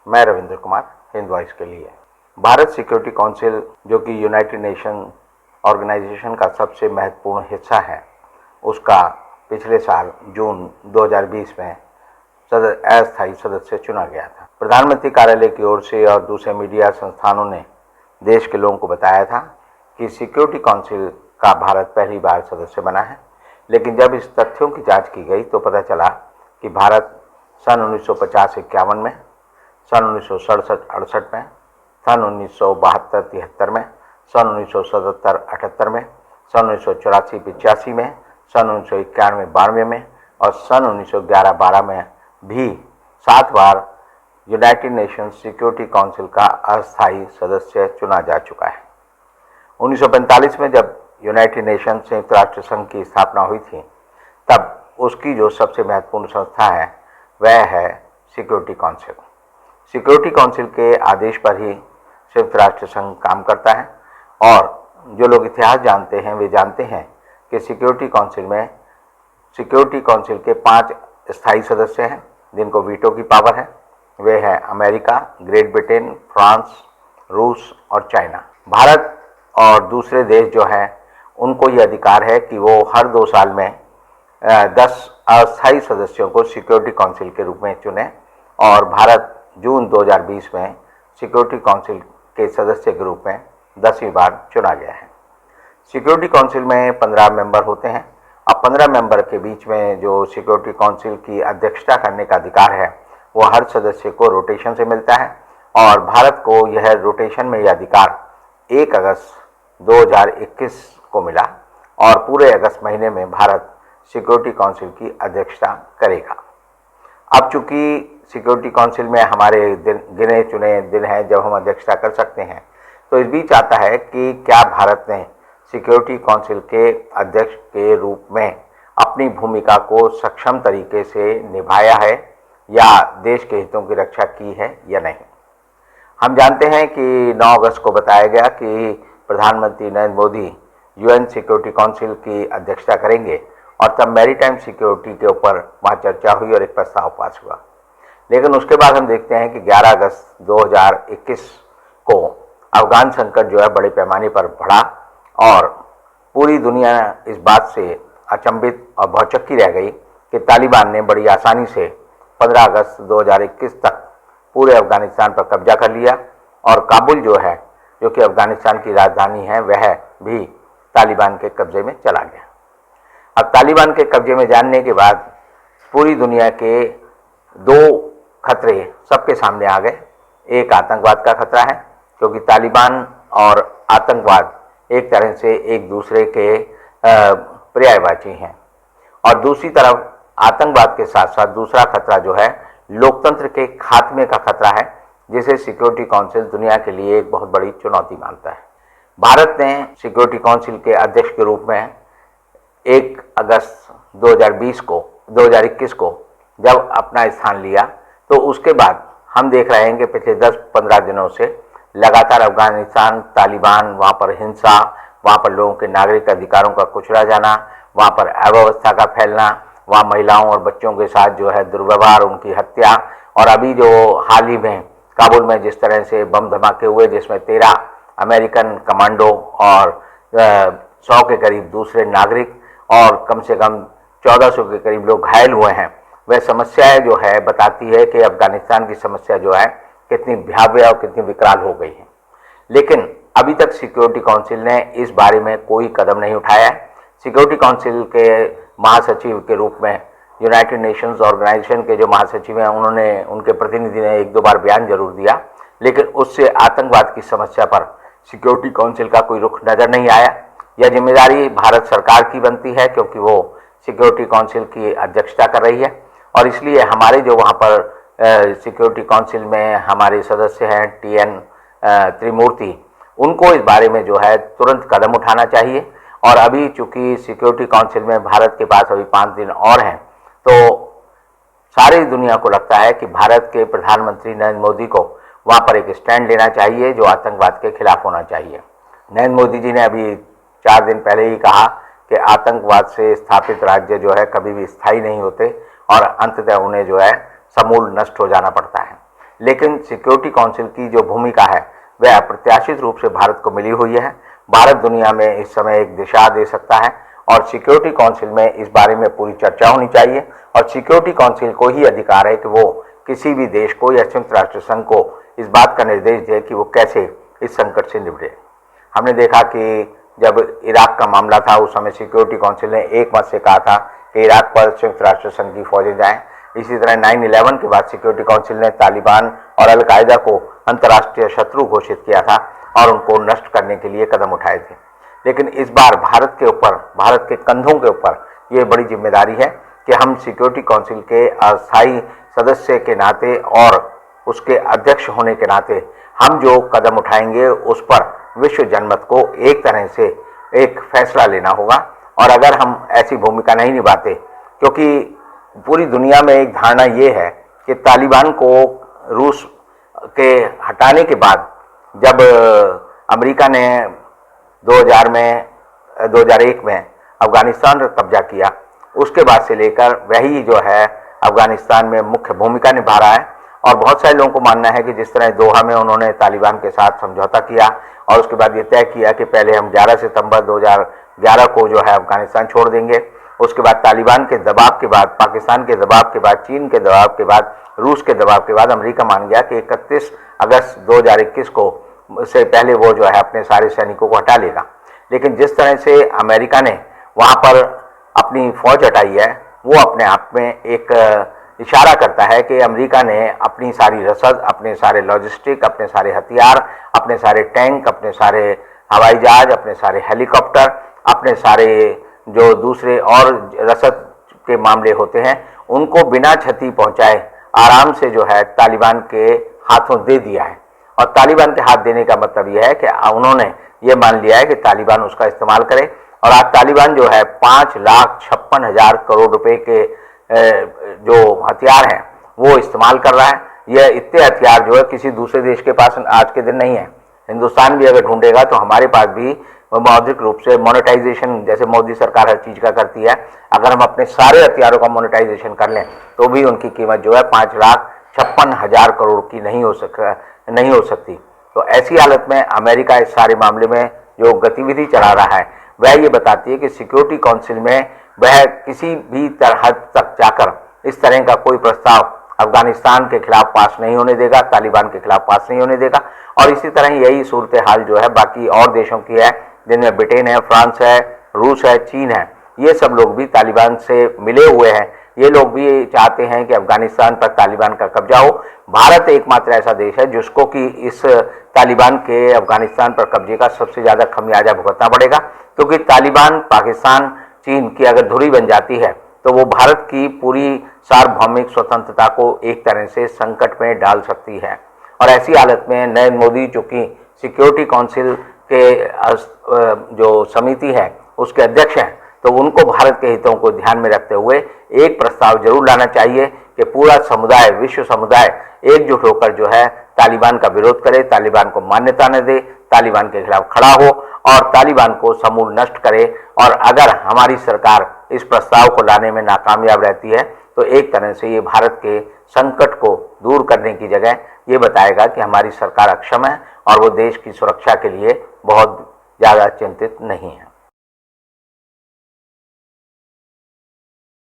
मैं रविंद्र कुमार, हिंद वॉइस के लिए। भारत सिक्योरिटी काउंसिल, जो कि यूनाइटेड नेशन ऑर्गेनाइजेशन का सबसे महत्वपूर्ण हिस्सा है, उसका पिछले साल जून 2020 में अस्थायी सदस्य चुना गया था। प्रधानमंत्री कार्यालय की ओर से और दूसरे मीडिया संस्थानों ने देश के लोगों को बताया था कि सिक्योरिटी काउंसिल का भारत पहली बार सदस्य बना है। लेकिन जब इस तथ्यों की जांच की गई तो पता चला कि भारत सन 1950-51 में, सन 1967-68 में, सन 1972-73 में, सन 1977-78 में, सन 1984-85 में, सन 1991-92 में और सन 1911-12 में भी 7 बार यूनाइटेड नेशंस सिक्योरिटी काउंसिल का अस्थायी सदस्य चुना जा चुका है। 1945 में जब यूनाइटेड नेशन संयुक्त राष्ट्र संघ की स्थापना हुई थी, तब उसकी जो सबसे महत्वपूर्ण संस्था है वह है सिक्योरिटी काउंसिल। सिक्योरिटी काउंसिल के आदेश पर ही संयुक्त राष्ट्र संघ काम करता है और जो लोग इतिहास जानते हैं वे जानते हैं कि सिक्योरिटी काउंसिल के 5 स्थायी सदस्य हैं जिनको वीटो की पावर है। वे हैं अमेरिका, ग्रेट ब्रिटेन, फ्रांस, रूस और चाइना। भारत और दूसरे देश जो हैं उनको ये अधिकार है कि वो हर 2 साल में 10 अस्थायी सदस्यों को सिक्योरिटी काउंसिल के रूप में चुने और भारत जून 2020 में सिक्योरिटी काउंसिल के सदस्य के रूप में 10वीं बार चुना गया है। सिक्योरिटी काउंसिल में 15 मेंबर होते हैं। अब 15 मेंबर के बीच में जो सिक्योरिटी काउंसिल की अध्यक्षता करने का अधिकार है वो हर सदस्य को रोटेशन से मिलता है और भारत को यह रोटेशन में यह अधिकार 1 अगस्त 2021 को मिला और पूरे अगस्त महीने में भारत सिक्योरिटी काउंसिल की अध्यक्षता करेगा। अब चूंकि सिक्योरिटी काउंसिल में हमारे गिने चुने दिन हैं जब हम अध्यक्षता कर सकते हैं, तो इस बीच आता है कि क्या भारत ने सिक्योरिटी काउंसिल के अध्यक्ष के रूप में अपनी भूमिका को सक्षम तरीके से निभाया है या देश के हितों की रक्षा की है या नहीं। हम जानते हैं कि 9 अगस्त को बताया गया कि प्रधानमंत्री Narendra Modi UN security council की अध्यक्षता करेंगे और तब मैरीटाइम सिक्योरिटी के ऊपर वहाँ चर्चा हुई और एक प्रस्ताव पास हुआ। लेकिन उसके बाद हम देखते हैं कि 11 अगस्त 2021 को अफगान संकट जो है बड़े पैमाने पर बढ़ा और पूरी दुनिया इस बात से अचंभित और भौचक्की रह गई कि तालिबान ने बड़ी आसानी से 15 अगस्त 2021 तक पूरे अफगानिस्तान पर कब्जा कर लिया और काबुल जो है, जो कि अफगानिस्तान की राजधानी है, वह भी तालिबान के कब्जे में चला गया। अब तालिबान के कब्जे में जाने के बाद पूरी दुनिया के 2 खतरे सबके सामने आ गए। एक आतंकवाद का खतरा है क्योंकि तालिबान और आतंकवाद एक तरह से एक दूसरे के पर्यायवाची हैं और दूसरी तरफ आतंकवाद के साथ साथ दूसरा खतरा जो है लोकतंत्र के खात्मे का खतरा है, जिसे सिक्योरिटी काउंसिल दुनिया के लिए एक बहुत बड़ी चुनौती मानता है। भारत ने सिक्योरिटी काउंसिल के अध्यक्ष के रूप में 1 अगस्त 2021 को जब अपना स्थान लिया, तो उसके बाद हम देख रहे हैं कि पिछले 10-15 दिनों से लगातार अफगानिस्तान, तालिबान, वहाँ पर हिंसा, वहाँ पर लोगों के नागरिक अधिकारों का कुचला जाना, वहाँ पर अव्यवस्था का फैलना, वहाँ महिलाओं और बच्चों के साथ जो है दुर्व्यवहार, उनकी हत्या और अभी जो हाल ही में काबुल में जिस तरह से बम धमाके हुए जिसमें 13 अमेरिकन कमांडो और 100 के करीब दूसरे नागरिक और कम से कम 1400 के करीब लोग घायल हुए हैं, वह समस्याएं जो है बताती है कि अफगानिस्तान की समस्या जो है कितनी भयावह और कितनी विकराल हो गई है। लेकिन अभी तक सिक्योरिटी काउंसिल ने इस बारे में कोई कदम नहीं उठाया है। सिक्योरिटी काउंसिल के महासचिव के रूप में यूनाइटेड नेशंस ऑर्गेनाइजेशन के जो महासचिव हैं उनके प्रतिनिधि ने 1-2 बार बयान जरूर दिया, लेकिन उससे आतंकवाद की समस्या पर सिक्योरिटी काउंसिल का कोई रुख नजर नहीं आया। यह जिम्मेदारी भारत सरकार की बनती है क्योंकि वो सिक्योरिटी काउंसिल की अध्यक्षता कर रही है और इसलिए हमारे जो वहाँ पर सिक्योरिटी काउंसिल में हमारे सदस्य हैं TN त्रिमूर्ति, उनको इस बारे में जो है तुरंत कदम उठाना चाहिए। और अभी चूंकि सिक्योरिटी काउंसिल में भारत के पास अभी 5 दिन और हैं, तो सारी दुनिया को लगता है कि भारत के प्रधानमंत्री नरेंद्र मोदी को वहाँ पर एक स्टैंड लेना चाहिए जो आतंकवाद के खिलाफ होना चाहिए। नरेंद्र मोदी जी ने अभी 4 दिन पहले ही कहा कि आतंकवाद से स्थापित राज्य जो है कभी भी स्थायी नहीं होते और अंततः उन्हें जो है समूल नष्ट हो जाना पड़ता है। लेकिन सिक्योरिटी काउंसिल की जो भूमिका है वह अप्रत्याशित रूप से भारत को मिली हुई है। भारत दुनिया में इस समय एक दिशा दे सकता है और सिक्योरिटी काउंसिल में इस बारे में पूरी चर्चा होनी चाहिए और सिक्योरिटी काउंसिल को ही अधिकार है कि वो किसी भी देश को या संयुक्त राष्ट्र संघ को इस बात का निर्देश दे कि वो कैसे इस संकट से निपटे। हमने देखा कि जब इराक का मामला था उस समय सिक्योरिटी काउंसिल ने एक मत से कहा था कि इराक पर संयुक्त राष्ट्र संघ की फौजें जाएं। इसी तरह 9/11 के बाद सिक्योरिटी काउंसिल ने तालिबान और अलकायदा को अंतर्राष्ट्रीय शत्रु घोषित किया था और उनको नष्ट करने के लिए कदम उठाए थे। लेकिन इस बार भारत के ऊपर, भारत के कंधों के ऊपर ये बड़ी जिम्मेदारी है कि हम सिक्योरिटी काउंसिल के अस्थायी सदस्य के नाते और उसके अध्यक्ष होने के नाते हम जो कदम उठाएंगे उस पर विश्व जनमत को एक तरह से एक फैसला लेना होगा। और अगर हम ऐसी भूमिका नहीं निभाते, क्योंकि पूरी दुनिया में एक धारणा ये है कि तालिबान को रूस के हटाने के बाद जब अमेरिका ने 2001 में अफगानिस्तान पर कब्जा किया, उसके बाद से लेकर वही जो है अफगानिस्तान में मुख्य भूमिका निभा रहा है। और बहुत सारे लोगों को मानना है कि जिस तरह दोहा में उन्होंने तालिबान के साथ समझौता किया और उसके बाद ये तय किया कि पहले हम 11 सितंबर 2011 को जो है अफगानिस्तान छोड़ देंगे, उसके बाद तालिबान के दबाव के बाद, पाकिस्तान के दबाव के बाद, चीन के दबाव के बाद, रूस के दबाव के बाद अमेरिका मान गया कि 31 अगस्त 2021 को से पहले वो जो है अपने सारे सैनिकों को हटा लेगा। लेकिन जिस तरह से अमेरिका ने वहाँ पर अपनी फौज हटाई है, वो अपने आप में एक इशारा करता है कि अमेरिका ने अपनी सारी रसद, अपने सारे लॉजिस्टिक, अपने सारे हथियार, अपने सारे टैंक, अपने सारे हवाई जहाज, अपने सारे हेलीकॉप्टर, अपने सारे जो दूसरे और रसद के मामले होते हैं, उनको बिना क्षति पहुंचाए आराम से जो है तालिबान के हाथों दे दिया है। और तालिबान के हाथ देने का मतलब यह है कि उन्होंने ये मान लिया है कि तालिबान उसका इस्तेमाल करे। और आज तालिबान जो है 5,56,000 करोड़ रुपए के जो हथियार हैं वो इस्तेमाल कर रहा है। यह इतने हथियार जो है किसी दूसरे देश के पास आज के दिन नहीं है। हिंदुस्तान भी अगर ढूंढेगा तो हमारे पास भी मौद्रिक रूप से मोनेटाइजेशन, जैसे मोदी सरकार हर चीज़ का करती है, अगर हम अपने सारे हथियारों का मोनेटाइजेशन कर लें तो भी उनकी कीमत जो है 5,56,000 करोड़ की नहीं हो सकती। तो ऐसी हालत में अमेरिका इस सारे मामले में जो गतिविधि चला रहा है वह ये बताती है कि सिक्योरिटी काउंसिल में वह किसी भी हद तक जाकर इस तरह का कोई प्रस्ताव अफगानिस्तान के खिलाफ पास नहीं होने देगा, तालिबान के खिलाफ पास नहीं होने देगा। और इसी तरह यही सूरत हाल जो है बाकी और देशों की है, जिनमें ब्रिटेन है, फ्रांस है, रूस है, चीन है। ये सब लोग भी तालिबान से मिले हुए हैं। ये लोग भी चाहते हैं कि अफगानिस्तान पर तालिबान का कब्जा हो। भारत एकमात्र ऐसा देश है जिसको कि इस तालिबान के अफगानिस्तान पर कब्जे का सबसे ज़्यादा खमियाजा भुगतना पड़ेगा, क्योंकि तालिबान, पाकिस्तान, चीन की अगर धुरी बन जाती है तो वो भारत की पूरी सार्वभौमिक स्वतंत्रता को एक तरह से संकट में डाल सकती है। और ऐसी हालत में नरेंद्र मोदी, जो कि सिक्योरिटी काउंसिल के जो समिति है उसके अध्यक्ष हैं, तो उनको भारत के हितों को ध्यान में रखते हुए एक प्रस्ताव जरूर लाना चाहिए कि पूरा समुदाय, विश्व समुदाय एकजुट होकर जो है तालिबान का विरोध करे, तालिबान को मान्यता न दे, तालिबान के खिलाफ खड़ा हो और तालिबान को समूल नष्ट करे। और अगर हमारी सरकार इस प्रस्ताव को लाने में नाकामयाब रहती है तो एक तरह से ये भारत के संकट को दूर करने की जगह ये बताएगा कि हमारी सरकार अक्षम है और वो देश की सुरक्षा के लिए बहुत ज़्यादा चिंतित नहीं है।